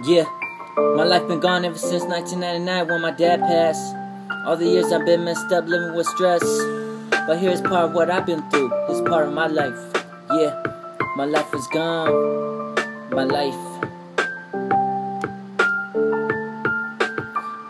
Yeah, my life been gone ever since 1999 when my dad passed. All the years I've been messed up, living with stress. But here's part of what I've been through. It's part of my life. Yeah, my life is gone. My life.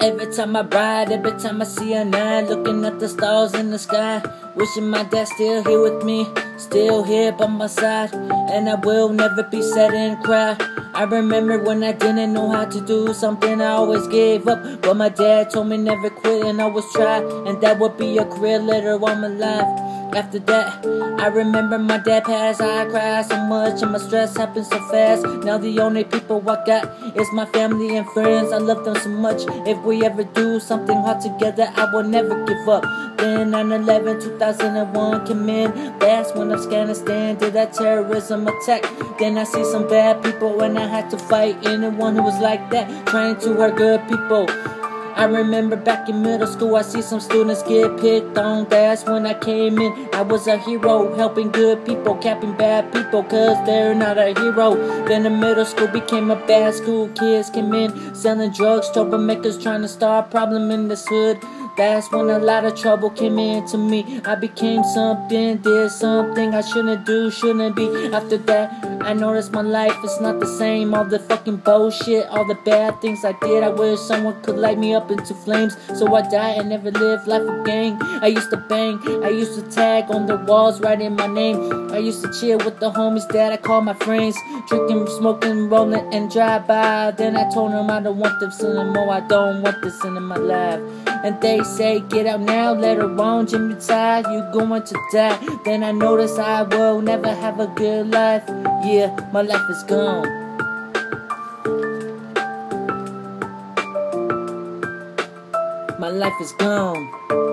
Every time I ride, every time I see a night, looking at the stars in the sky, wishing my dad's still here with me, still here by my side, and I will never be sad and cry. I remember when I didn't know how to do something, I always gave up, but my dad told me never quit and always try, and that would be a career later on my life. After that, I remember my dad passed, I cried so much and my stress happened so fast. Now the only people I got is my family and friends. I love them so much. If we ever do something hard together, I will never give up. Then 9/11, 2001 came in. That's when Afghanistan did that terrorism attack. Then I see some bad people and I had to fight anyone who was like that, trying to hurt good people. I remember back in middle school, I see some students get picked on. That's when I came in. I was a hero, helping good people, capping bad people, cause they're not a hero. Then the middle school became a bad school. Kids came in, selling drugs, troublemakers trying to start a problem in this hood. That's when a lot of trouble came into me. I became something, did something I shouldn't do, shouldn't be. After that, I noticed my life is not the same. All the fucking bullshit, all the bad things I did, I wish someone could light me up into flames, so I died and never lived life again. I used to bang, I used to tag on the walls, writing my name. I used to chill with the homies that I call my friends, drinking, smoking, rolling, and drive by. Then I told them I don't want this anymore, I don't want this in my life. And they say, get out now, later on, Jimmy Ty, you going to die. Then I notice I will never have a good life. Yeah, my life is gone. My life is gone.